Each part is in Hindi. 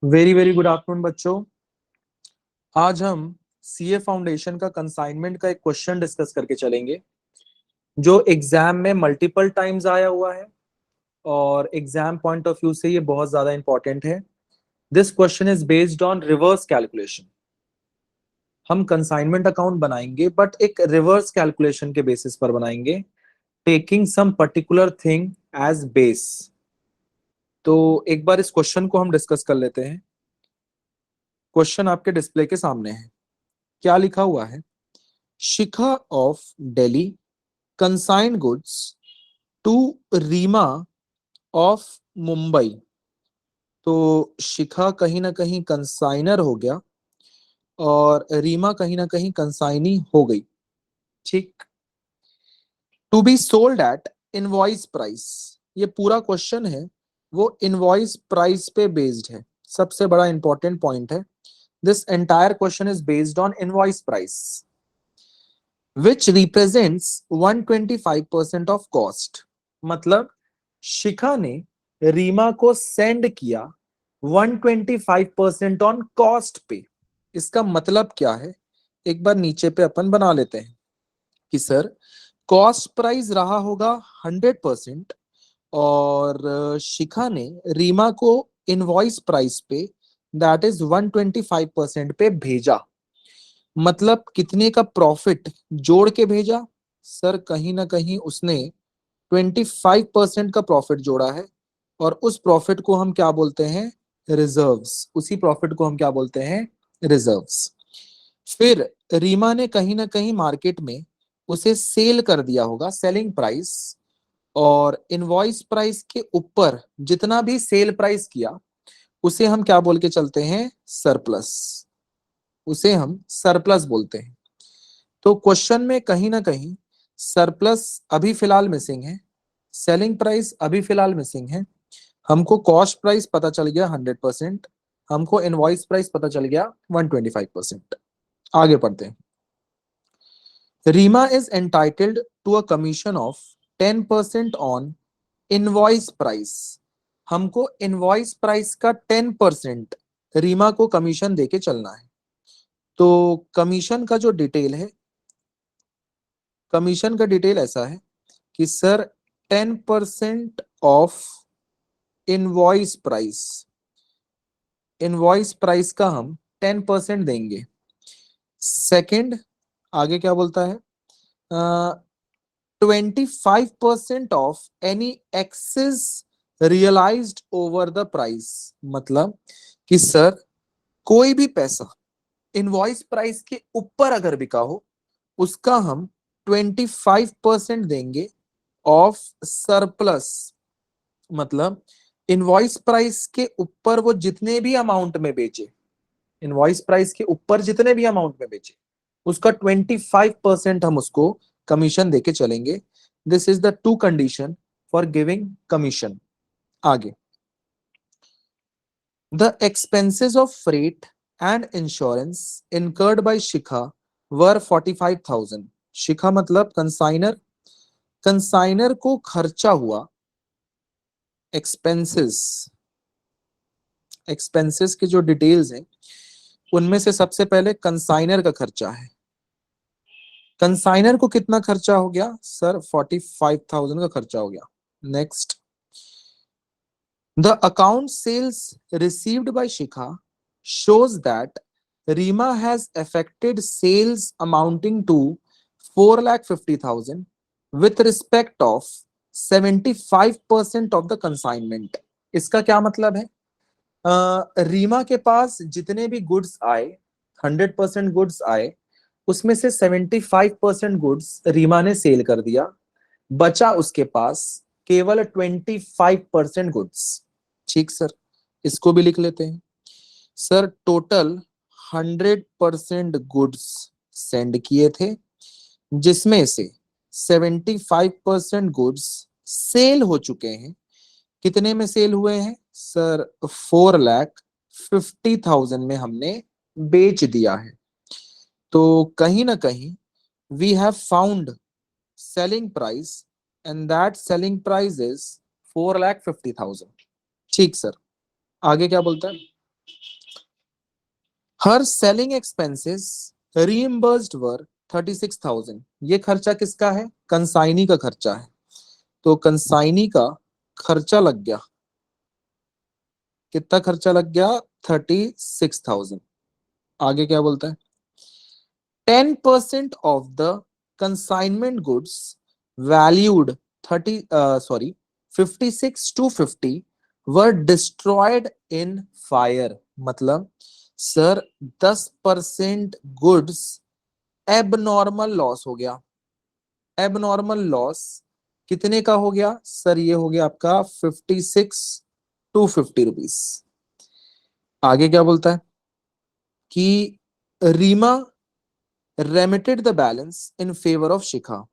वेरी वेरी गुड आफ्टरनून बच्चों। आज हम सीए फाउंडेशन का कंसाइनमेंट का एक क्वेश्चन डिस्कस करके चलेंगे जो एग्जाम में मल्टीपल टाइम्स आया हुआ है और एग्जाम पॉइंट ऑफ व्यू से ये बहुत ज्यादा इंपॉर्टेंट है। This question is based on reverse calculation. हम कंसाइनमेंट अकाउंट बनाएंगे बट एक रिवर्स कैलकुलेशन के बेसिस पर बनाएंगे, taking some particular thing as base. तो एक बार इस क्वेश्चन को हम डिस्कस कर लेते हैं। क्वेश्चन आपके डिस्प्ले के सामने है। क्या लिखा हुआ है? Shikha of Delhi consigned goods to Rima of Mumbai. तो शिखा कहीं ना कहीं कंसाइनर हो गया और रीमा कहीं ना कहीं कंसाइनी हो गई। ठीक। To be sold at invoice price. ये पूरा क्वेश्चन है वो इनवॉइस प्राइस पे बेस्ड है। सबसे बड़ा इंपॉर्टेंट पॉइंट है, this entire question is based on invoice price which represents 125% of cost। मतलब शिखा ने रीमा को सेंड किया 125% ऑन कॉस्ट पे। इसका मतलब क्या है? एक बार नीचे पे अपन बना लेते हैं कि सर कॉस्ट प्राइस रहा होगा 100% और शिखा ने रीमा को इनवॉइस प्राइस पे दैट इज 125% पे भेजा। मतलब कितने का प्रॉफिट जोड़ के भेजा? सर कहीं ना कहीं उसने 25% का प्रॉफिट जोड़ा है और उस प्रॉफिट को हम क्या बोलते हैं? रिजर्व्स। उसी प्रॉफिट को हम क्या बोलते हैं? रिजर्व्स। फिर रीमा ने कहीं ना कहीं मार्केट में उसे सेल कर दिया होगा, सेलिंग प्राइस, और इनवॉइस प्राइस के ऊपर जितना भी सेल प्राइस किया उसे हम क्या बोल के चलते हैं? सरप्लस। उसे हम सरप्लस बोलते हैं। तो क्वेश्चन में कहीं ना कहीं सरप्लस अभी फिलहाल मिसिंग है, सेलिंग प्राइस अभी फिलहाल मिसिंग है। हमको कॉस्ट प्राइस पता चल गया 100%, हमको इनवॉइस प्राइस पता चल गया 125%। आगे पढ़ते हैं। Rima is entitled to a commission of 10% on invoice price. हमको इनवॉइस प्राइस का 10% रीमा को कमीशन देके चलना है। तो कमीशन का जो डिटेल है, कमीशन का डिटेल ऐसा है कि sir 10% of invoice price, invoice price का हम 10% देंगे। सेकंड, आगे क्या बोलता है? 25% of any excess realised over the price. मतलब कि सर कोई भी पैसा इनवॉइस प्राइस के ऊपर अगर बिका हो उसका हम 25% देंगे ऑफ सरप्लस। मतलब इनवॉइस प्राइस के ऊपर वो जितने भी अमाउंट में बेचे, इनवॉइस प्राइस के ऊपर जितने भी अमाउंट में बेचे उसका 25% हम उसको कमीशन देके चलेंगे। This is the two condition for giving commission. आगे, the expenses of freight and insurance incurred by Shikha were 45,000। Shikha मतलब कंसाइनर, कंसाइनर को खर्चा हुआ एक्सपेंसेस, एक्सपेंसेस के जो डिटेल्स हैं उनमें से सबसे पहले कंसाइनर का खर्चा है। कंसाइनर को कितना खर्चा हो गया? सर 45,000 का खर्चा हो गया। Next, the account sales received by Shikha shows that Rima has affected sales amounting to 4,50,000 with respect of 75% of the consignment। इसका क्या मतलब है? रीमा के पास जितने भी गुड्स आए, 100% गुड्स आए, उसमें से 75% गुड्स रीमा ने सेल कर दिया, बचा उसके पास केवल 25% गुड्स। ठीक सर, इसको भी लिख लेते हैं। सर टोटल 100% गुड्स सेंड किए थे जिसमें से 75% गुड्स सेल हो चुके हैं। कितने में सेल हुए हैं? सर 4,50,000 में हमने बेच दिया है। तो कहीं ना कहीं we have found selling price and that selling price is 4,50,000। ठीक सर, आगे क्या बोलता है? Her selling expenses reimbursed were 36,000। ये खर्चा किसका है? कंसाइनी का खर्चा है। तो कंसाइनी का खर्चा लग गया, कितना खर्चा लग गया? 36,000। आगे क्या बोलता है? 10% of the consignment goods valued 56 to 50 were destroyed in fire। मतलब सर 10% गुड्स एबनॉर्मल लॉस हो गया। एबनॉर्मल लॉस कितने का हो गया सर? ये हो गया आपका 56 to 50 रुपीज। आगे क्या बोलता है कि Rima remitted the balance in favour of Shikha.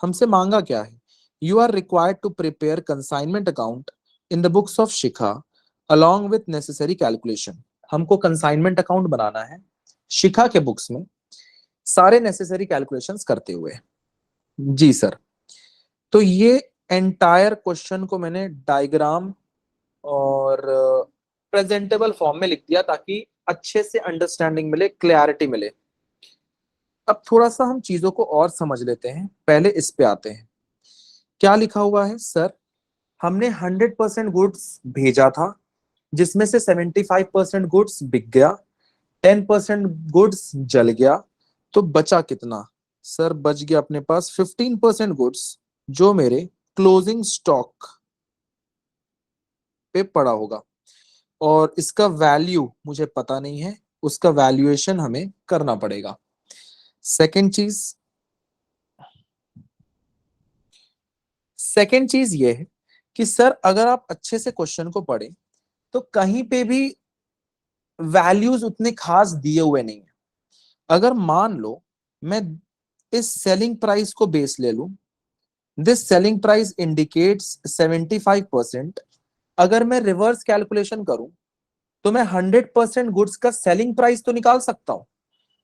हमसे मांगा क्या है? You are required to prepare consignment account in the books of Shikha along with necessary calculation. हमको कंसाइनमेंट अकाउंट बनाना है शिखा के बुक्स में, सारे नेसेसरी कैलकुलेशंस करते हुए। जी सर। तो ये एंटायर क्वेश्चन को मैंने डायग्राम और प्रेजेंटेबल फॉर्म में लिख दिया ताकि अच्छे से अंडरस्टैंडिंग मिले, क्लैरिटी मिले। अब थोड़ा सा हम चीजों को और समझ लेते हैं, पहले इस पे आते हैं। क्या लिखा हुआ है सर? हमने 100% गुड्स भेजा था, जिसमें से 75% गुड्स बिक गया, 10% गुड्स जल गया, तो बचा कितना? सर बच गया अपने पास 15% गुड्स, जो मेरे क्लोजिंग स्टॉक पे पड़ा होगा। और इसका वैल्यू मुझे पता नहीं है, उसका वैल्यूएशन हमें करना पड़ेगा। सेकेंड चीज ये है कि सर अगर आप अच्छे से क्वेश्चन को पढ़ें तो कहीं पे भी वैल्यूज उतने खास दिए हुए नहीं है। अगर मान लो मैं इस सेलिंग प्राइस को बेस ले लूं, दिस सेलिंग प्राइस इंडिकेट्स 75%। अगर मैं रिवर्स कैलकुलेशन करूं तो मैं 100% गुड्स का सेलिंग प्राइस तो निकाल सकता हूं,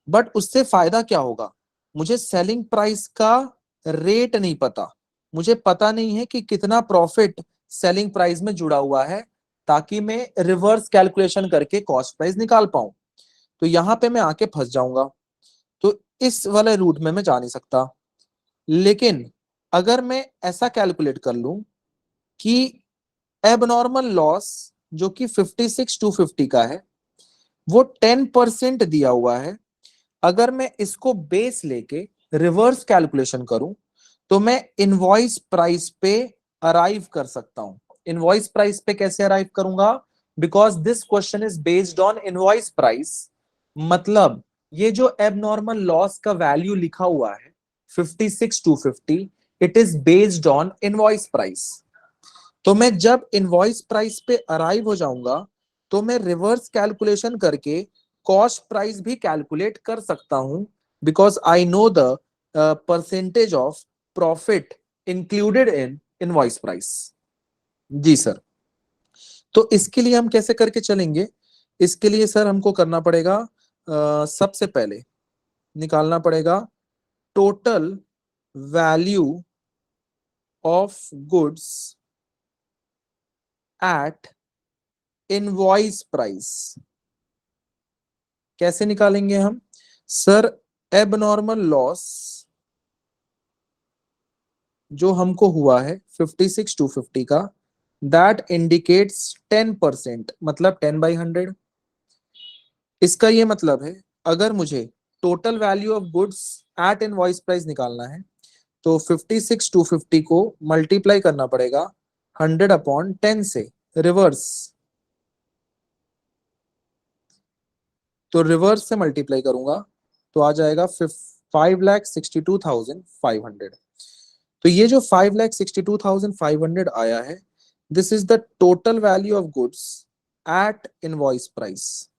बट उससे फायदा क्या होगा? मुझे सेलिंग प्राइस का रेट नहीं पता, मुझे पता नहीं है कि कितना प्रॉफिट सेलिंग प्राइस में जुड़ा हुआ है, ताकि मैं रिवर्स कैलकुलेशन करके कॉस्ट प्राइस निकाल पाऊं। तो यहां पे मैं आके फंस जाऊंगा, तो इस वाले रूट में मैं जा नहीं सकता। लेकिन अगर मैं ऐसा कैलकुलेट कर लूं कि एबनॉर्मल लॉस जो कि 56 to 50 का है, वो 10% दिया हुआ है, अगर मैं इसको बेस लेके रिवर्स कैलकुलेशन करूं तो मैं इनवॉइस प्राइस पे अराइव कर सकता हूं। इनवॉइस प्राइस पे कैसे अराइव करूंगा? Because this question is based on invoice price. मतलब ये जो एबनॉर्मल लॉस का वैल्यू लिखा हुआ है 56 to 50, it is based on invoice price. तो मैं जब इनवॉइस प्राइस पे अराइव हो जाऊंगा तो मैं रिवर्स कैलकुलेशन करके कॉस्ट प्राइस भी कैलकुलेट कर सकता हूं, because I know the percentage of profit included in invoice price. जी सर। तो इसके लिए हम कैसे करके चलेंगे? इसके लिए सर हमको करना पड़ेगा, सबसे पहले निकालना पड़ेगा total value of goods at invoice price. कैसे निकालेंगे हम सर? एबनॉर्मल लॉस जो हमको हुआ है 56 to 50 का, दैट इंडिकेट्स 10%, मतलब 10/100। इसका ये मतलब है अगर मुझे total value of goods at invoice price निकालना है तो 56 to 50 को मल्टीप्लाई करना पड़ेगा 100/10 से। रिवर्स, तो रिवर्स से मल्टीप्लाई करूंगा तो आ जाएगा 5,62,500। तो ये जो 5,62,500 आया है, this is the total value of goods at invoice price.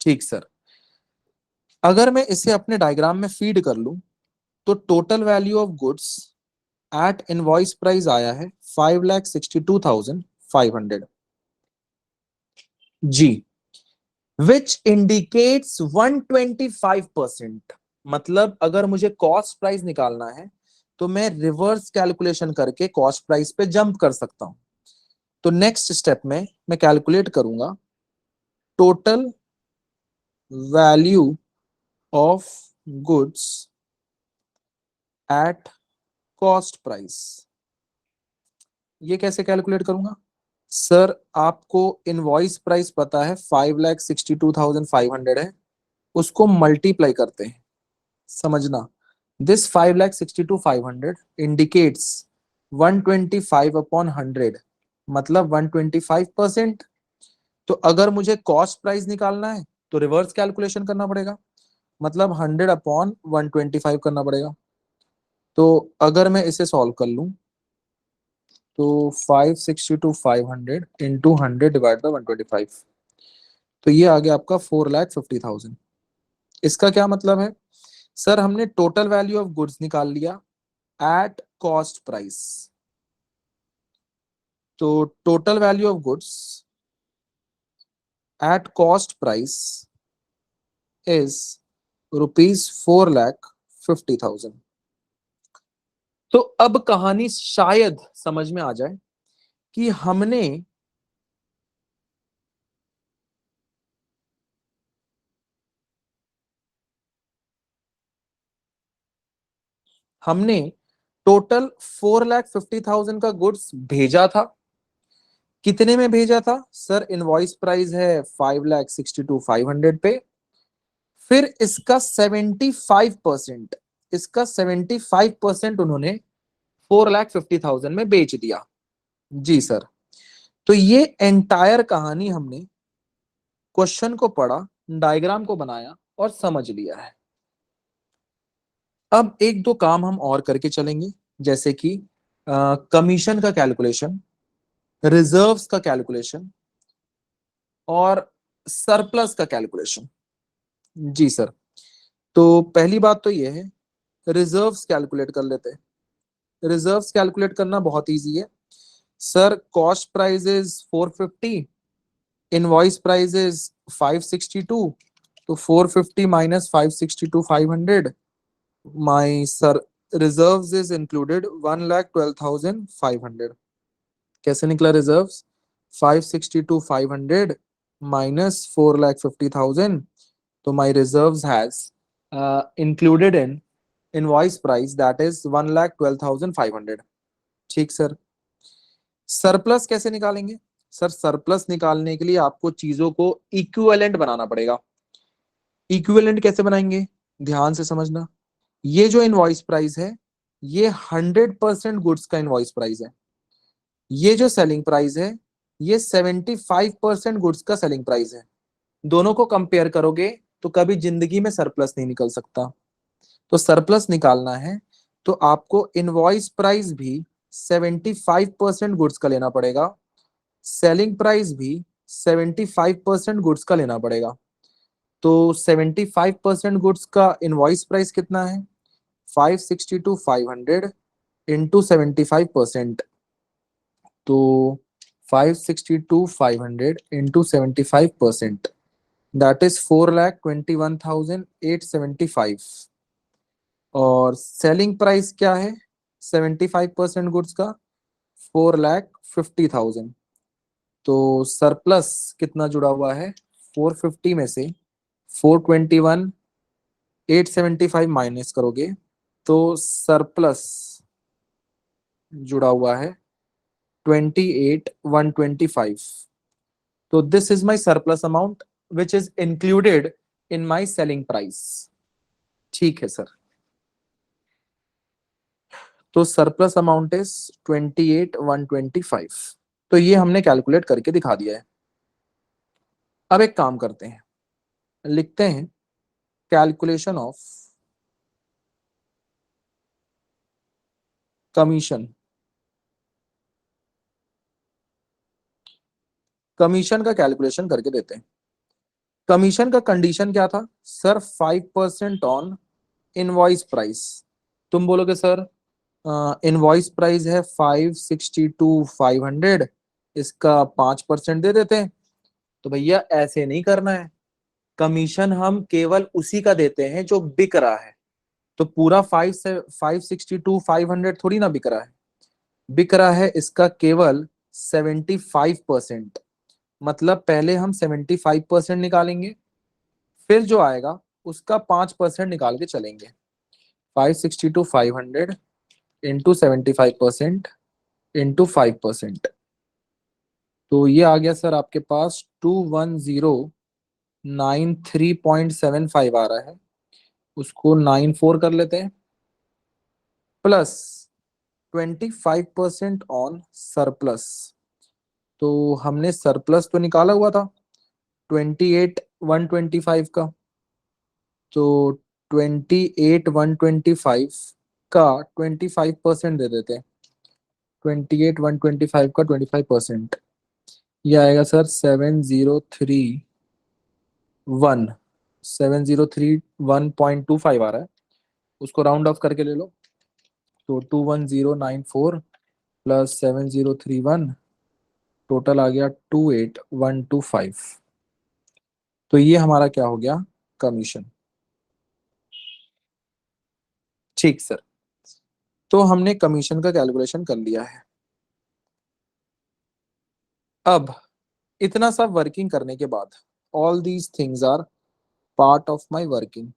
ठीक सर। अगर मैं इसे अपने डायग्राम में फीड कर लूं तो total value of goods at invoice price आया है 5,62,500। जी, विच इंडिकेट्स 125%। मतलब अगर मुझे कॉस्ट प्राइस निकालना है तो मैं रिवर्स कैलकुलेशन करके कॉस्ट प्राइस पे जंप कर सकता हूं। तो नेक्स्ट स्टेप में मैं कैलकुलेट करूंगा total value of goods at cost price. ये कैसे कैलकुलेट करूंगा? सर आपको इनवॉइस प्राइस पता है 5,62,500 है, उसको मल्टीप्लाई करते हैं। समझना, दिस 5,62,500 इंडिकेट्स 125 अपॉन 100, मतलब 125%। तो अगर मुझे कॉस्ट प्राइस निकालना है तो रिवर्स कैलकुलेशन करना पड़ेगा, मतलब 100 अपॉन 125 करना पड़ेगा। तो अगर मैं इसे सॉल्व कर लूं तो 562,500 इंटू 100 डिवाइड बाई 125, तो ये आ गया आपका 4,50,000। इसका क्या मतलब है? सर हमने टोटल वैल्यू ऑफ गुड्स निकाल लिया एट कॉस्ट प्राइस। तो total value of goods at cost price is ₹4,50,000। तो अब कहानी शायद समझ में आ जाए कि हमने टोटल 4,50,000 का गुड्स भेजा था। कितने में भेजा था? सर इनवॉइस प्राइस है 5,62,500 पे, फिर इसका 75% उन्होंने 4,50,000 में बेच दिया। जी सर। तो ये एंटायर कहानी हमने क्वेश्चन को पढ़ा, डायग्राम को बनाया और समझ लिया है। अब एक दो काम हम और करके चलेंगे, जैसे कि कमीशन का कैलकुलेशन, रिजर्व्स का कैलकुलेशन और सरप्लस का कैलकुलेशन। जी सर। तो पहली बात तो ये है, रिजर्व्स कैलकुलेट कर लेते हैं। रिजर्व्स कैलकुलेट करना बहुत इजी है। Sir cost price is 450, invoice price is 562, तो 450 minus 562,500, my sir reserves is included 1,12,500। कैसे निकला रिजर्व्स? 562,500 माइनस 4,50,000, तो my reserves has included in invoice price that is 1,12,500। ठीक सर। सरप्लस कैसे निकालेंगे? सर सरप्लस निकालने के लिए आपको चीजों को इक्विवेलेंट बनाना पड़ेगा। इक्विवेलेंट कैसे बनाएंगे? ध्यान से समझना, ये जो इनवॉइस प्राइस है ये 100% गुड्स का इनवॉइस प्राइस है। ये जो सेलिंग प्राइस है ये 75% गुड्स का सेलिंग प्राइस है। दोनों को कंपेयर करोगे तो कभी जिंदगी में सरप्लस नहीं निकल सकता। तो सरप्लस निकालना है तो आपको इनवॉइस प्राइस भी 75% गुड्स का लेना पड़ेगा, सेलिंग प्राइस भी 75% गुड्स का लेना पड़ेगा। तो 75% गुड्स का इनवॉइस प्राइस कितना है? 562,500 इंटू 75%, तो 562,500 इंटू 75%, दैट इज 4,21,875। और सेलिंग प्राइस क्या है 75% गुड्स का? 4,50,000। तो सरप्लस कितना जुड़ा हुआ है? 450 में से 421,875 माइनस करोगे तो सरप्लस जुड़ा हुआ है 28,125। तो this is my surplus amount which is included in my selling price. ठीक है सर। तो सरप्लस अमाउंट इज 28,125। तो ये हमने कैलकुलेट करके दिखा दिया है। अब एक काम करते हैं, लिखते हैं कैलकुलेशन ऑफ कमीशन। कमीशन का कैलकुलेशन करके देते हैं। कमीशन का कंडीशन क्या था? Sir 5% on invoice price. तुम बोलोगे सर इनवॉइस प्राइस है 562,500, इसका 5% दे देते हैं। तो भैया ऐसे नहीं करना है, कमीशन हम केवल उसी का देते हैं जो बिक रहा है। तो पूरा 562,500 थोड़ी ना बिक रहा है, बिक रहा है इसका केवल 75%, मतलब पहले हम 75% निकालेंगे, फिर जो आएगा उसका 5% निकाल के चलेंगे। 562 500 इंटू 75% इंटू 5%। तो ये आ गया सर आपके पास 21093.75 आ रहा है। उसको 94 कर लेते हैं, प्लस 25% ऑन सरप्लस। तो हमने सरप्लस तो निकाला हुआ था 28,125 का, तो 28,125 का 25% दे देते हैं। 28,125 का 25%, ये आएगा सर 7031 आ रहा है। उसको राउंड ऑफ करके ले लो, तो 21094 प्लस 7031, टोटल आ गया 28,125। तो ये हमारा क्या हो गया, कमीशन। ठीक सर, तो हमने कमीशन का कैलकुलेशन कर लिया है। अब इतना सब वर्किंग करने के बाद, all these things are part of my working,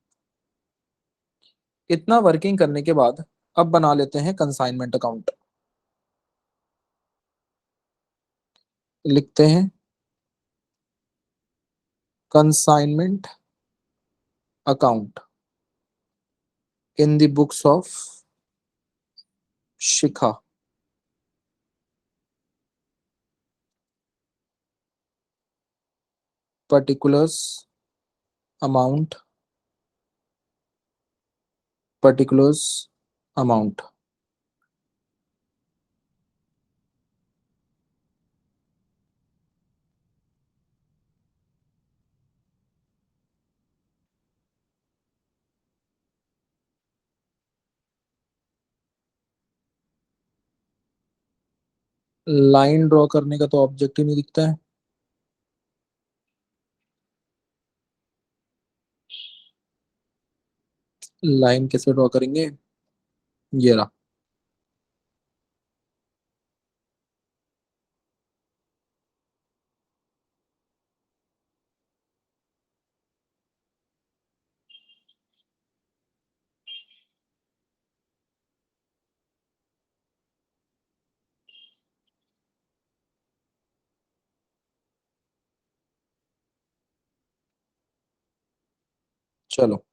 इतना वर्किंग करने के बाद अब बना लेते हैं कंसाइनमेंट अकाउंट। लिखते हैं consignment account in the books of Shikha. Particulars amount, particulars amount. Line draw करने का तो ऑब्जेक्ट ही नहीं दिखता है। लाइन कैसे ड्रॉ करेंगे, ये रहा। चलो,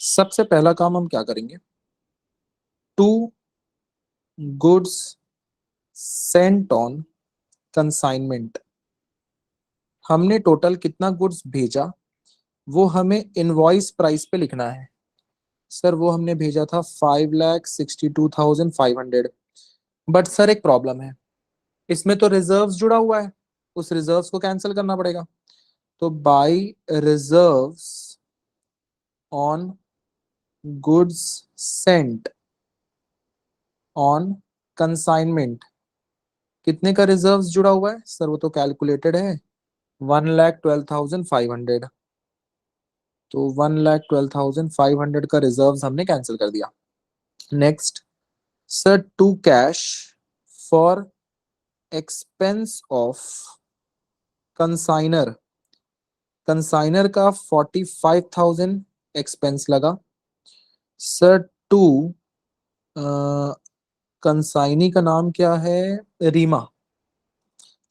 सबसे पहला काम हम क्या करेंगे, to goods sent on consignment. हमने टोटल कितना गुड्स भेजा वो हमें इनवॉइस प्राइस पे लिखना है। सर वो हमने भेजा था 5,62,500। बट सर एक प्रॉब्लम है, इसमें तो रिजर्व्स जुड़ा हुआ है, उस रिजर्व्स को कैंसिल करना पड़ेगा। तो by reserves on goods sent on consignment, कितने का रिजर्व्स जुड़ा हुआ है सर, वो तो कैलकुलेटेड है 1,12,500। तो 1,12,500 का रिजर्व्स हमने कैंसिल कर दिया। Next sir, to cash for expense of consignor. Consignor का 45,000 एक्सपेंस लगा। सर टू, कंसाइनी का नाम क्या है, Rima.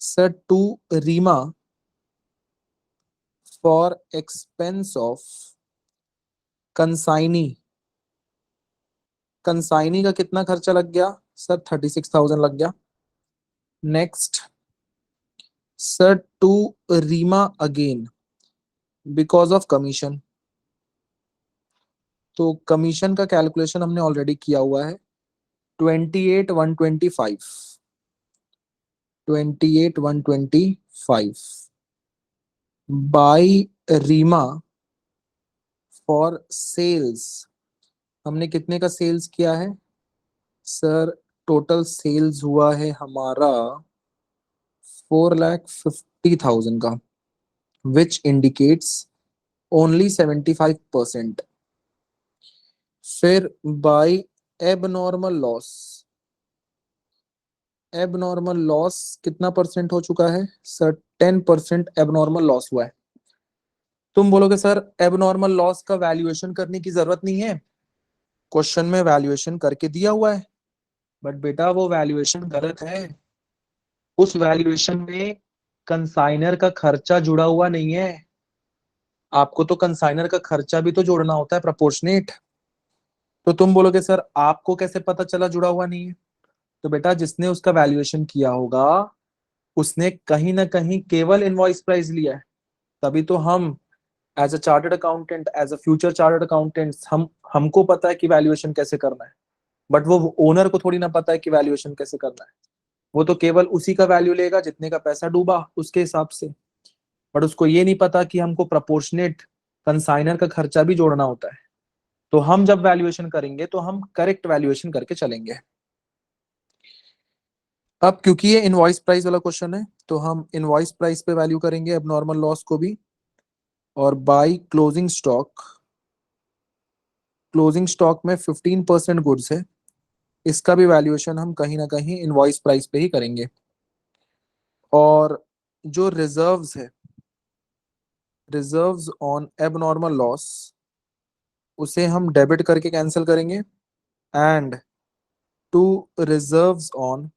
Sir to Rima for expense of consignee. Consignee का कितना खर्चा लग गया सर, 36,000 लग गया। Next sir, to Rima again because of commission. तो कमीशन का कैलकुलेशन हमने ऑलरेडी किया हुआ है 28,125। 28,125 बाई रीमा फॉर सेल्स। हमने कितने का सेल्स किया है सर, टोटल सेल्स हुआ है हमारा 4,50,000 का, विच इंडिकेट्स ओनली 75%। फिर by abnormal loss, abnormal loss कितना परसेंट हो चुका है सर? 10% एबनॉर्मल लॉस हुआ है। तुम बोलोगे सर एबनॉर्मल लॉस का वैल्यूएशन करने की जरूरत नहीं है, क्वेश्चन में वैल्यूएशन करके दिया हुआ है। बट बेटा वो वैल्यूएशन गलत है। उस वैल्यूएशन में कंसाइनर का खर्चा जुड़ा हुआ नहीं है। आपको तो कंसाइनर का खर्चा भी तो जोड़ना होता है प्रोपोर्शनेट। तो तुम बोलोगे सर आपको कैसे पता चला जुड़ा हुआ नहीं है? तो बेटा जिसने उसका वैल्यूएशन किया होगा उसने कहीं ना कहीं केवल इनवॉइस प्राइस लिया है। तभी तो हम as a chartered accountant, as a future chartered accountant, हमको पता है कि वैल्यूएशन कैसे करना है। बट वो ओनर को थोड़ी ना पता है कि वैल्यूएशन कैसे करना है। वो तो केवल उसी का वैल्यू लेगा जितने का पैसा डूबा उसके हिसाब से। बट उसको ये नहीं पता कि हमको प्रपोर्शनेट कंसाइनर का खर्चा भी जोड़ना होता है। तो हम जब वैल्यूएशन करेंगे तो हम करेक्ट वैल्यूएशन करके चलेंगे। अब क्योंकि ये इनवॉइस प्राइस वाला क्वेश्चन है तो हम इनवॉइस प्राइस पे वैल्यू करेंगे एबनॉर्मल लॉस को भी। और by closing stock, closing stock में 15% गुड्स है, इसका भी वैल्यूएशन हम कहीं ना कहीं इनवॉइस प्राइस पे ही करेंगे। और जो रिजर्व्स है, रिजर्व्स ऑन एबनॉर्मल लॉस, उसे हम डेबिट करके कैंसिल करेंगे। And to reserves on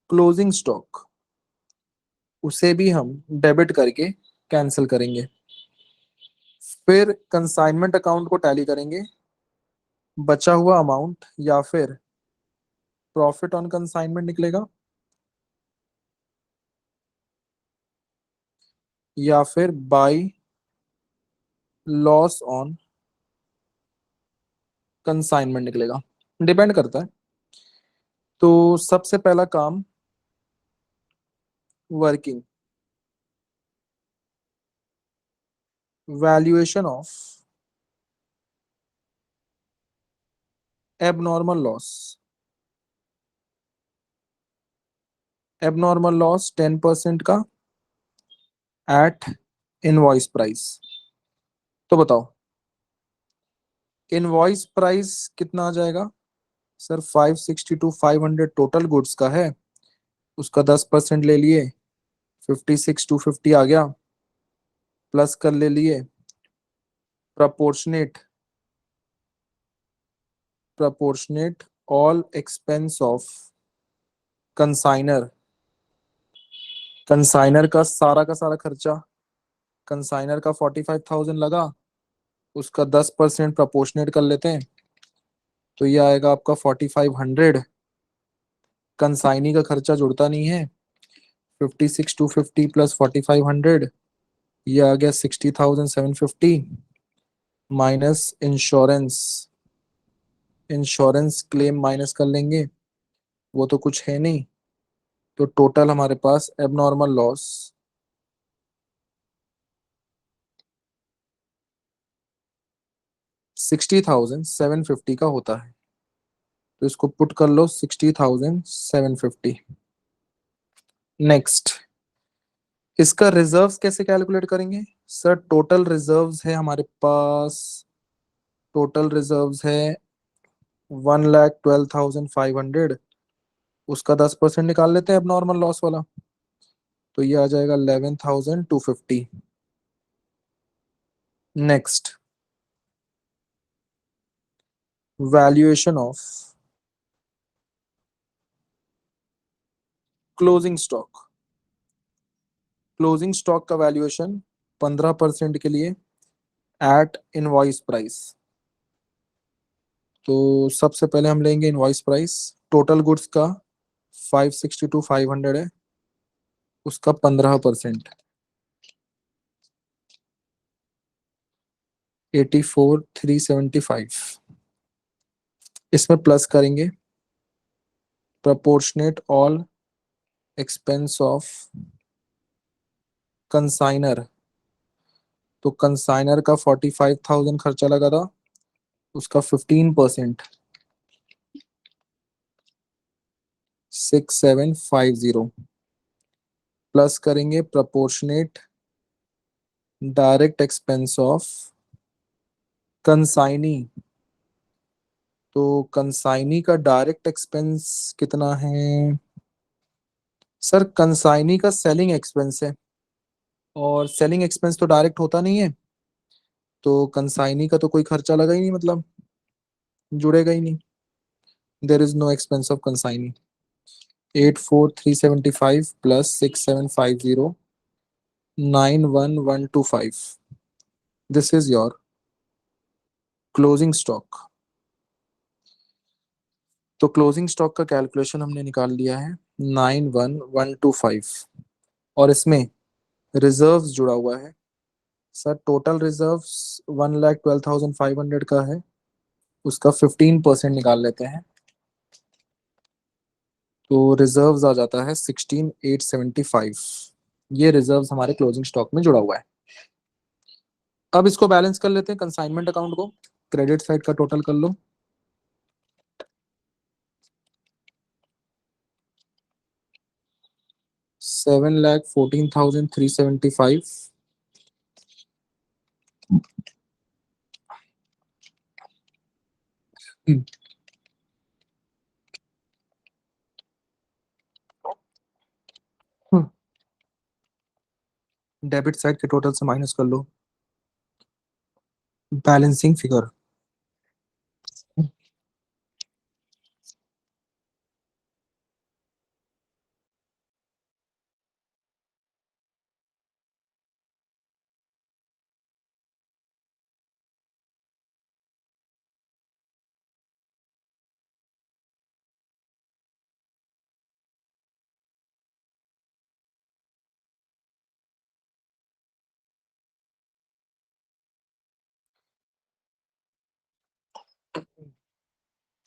closing stock, उसे भी हम डेबिट करके कैंसिल करेंगे। फिर कंसाइनमेंट अकाउंट को टैली करेंगे। बचा हुआ अमाउंट या फिर प्रॉफिट ऑन कंसाइनमेंट निकलेगा या फिर बाई लॉस ऑन कंसाइनमेंट निकलेगा, डिपेंड करता है। तो सबसे पहला काम, working valuation of abnormal loss. Abnormal loss 10% का एट इनवॉइस प्राइस। तो बताओ इनवॉइस प्राइस कितना आ जाएगा सर? 562 500 टोटल गुड्स का है, उसका 10% ले लिए, 56 250 आ गया। प्लस कर ले लिए proportionate, proportionate all expense of consignor, consignor का सारा खर्चा। कंसाइनर का 45,000 लगा, उसका 10% प्रपोर्शनेट कर लेते हैं तो ये आएगा आपका 4500। कंसाइनी का खर्चा जुड़ता नहीं है, 56 250 प्लस 4500, ये आ गया 60,750 minus insurance. Insurance claim minus कर लेंगे, वो तो कुछ है नहीं। तो टोटल हमारे पास एबनॉर्मल लॉस 60,750 का होता है। तो इसको पुट कर लो 60,750। नेक्स्ट, इसका रिजर्व्स कैसे कैलकुलेट करेंगे सर? टोटल रिजर्व्स है हमारे पास, टोटल रिजर्व्स है 1,12,500, उसका 10% निकाल लेते हैं अब नॉर्मल लॉस वाला। तो ये आ जाएगा 11,250। Next, valuation of closing stock. Closing stock का वैल्यूएशन 15% के लिए एट इनवॉइस प्राइस। तो सबसे पहले हम लेंगे इनवॉइस प्राइस। टोटल गुड्स का 562 500 है, उसका 15%, 84 375। इसमें प्लस करेंगे proportionate all expense of consignor. तो कंसाइनर का 45,000 खर्चा लगा था, उसका 15% 6750। प्लस करेंगे proportionate direct expense of consignee. तो कंसाइनी का डायरेक्ट एक्सपेंस कितना है? सर कंसाइनी का सेलिंग एक्सपेंस है, और सेलिंग एक्सपेंस तो डायरेक्ट होता नहीं है, तो कंसाइनी का तो कोई खर्चा लगा ही नहीं, मतलब जुड़ेगा ही नहीं। There is no expense of consignee. 84375 plus 6750 91125, this is your closing stock. तो क्लोजिंग स्टॉक का कैलकुलेशन हमने निकाल लिया है 91125, और इसमें रिजर्व्स जुड़ा हुआ है। सर टोटल रिजर्व्स 1,12,500 का है, उसका 15% निकाल लेते हैं, तो रिजर्व्स आ जाता है 16,875। ये रिजर्व्स हमारे क्लोजिंग स्टॉक में जुड़ा हुआ है। अब इसको बैलेंस कर लेते हैं, कंसाइनमेंट अकाउंट को क्रेडिट साइड का टोटल कर लो। $7,14,375। डेबिट साइड के टोटल से माइनस कर लो balancing figure.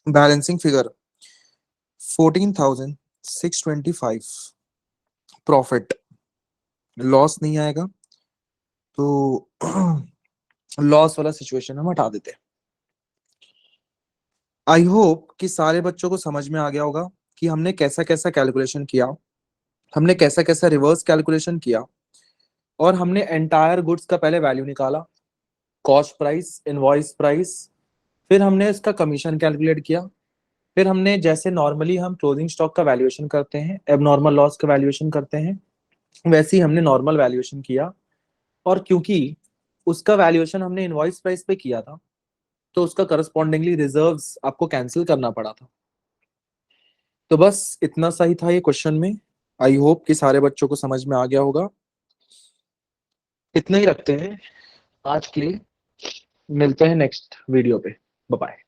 Balancing figure 14,625 profit, loss नहीं आएगा, तो लॉस वाला सिचुएशन हम हटा देते हैं। आई होप कि सारे बच्चों को समझ में आ गया होगा कि हमने कैसा कैसा कैलकुलेशन किया, हमने कैसा कैसा रिवर्स कैलकुलेशन किया, और हमने एंटायर गुड्स का पहले वैल्यू निकाला, कॉस्ट प्राइस, इनवॉइस प्राइस, फिर हमने इसका कमीशन कैलकुलेट किया, फिर हमने जैसे नॉर्मली हम क्लोजिंग स्टॉक का वैल्यूएशन करते हैं, एबनॉर्मल लॉस का वैल्यूएशन करते हैं, वैसे ही हमने नॉर्मल वैल्यूएशन किया। और क्योंकि उसका वैल्यूएशन हमने इनवॉइस प्राइस पे किया था, तो उसका करस्पॉन्डिंगली रिजर्व्स आपको कैंसिल करना पड़ा था। तो बस इतना सा ही था ये क्वेश्चन में। आई होप कि सारे बच्चों को समझ में आ गया होगा। इतना ही रखते हैं आज के लिए, मिलते हैं नेक्स्ट वीडियो पे। Bye bye.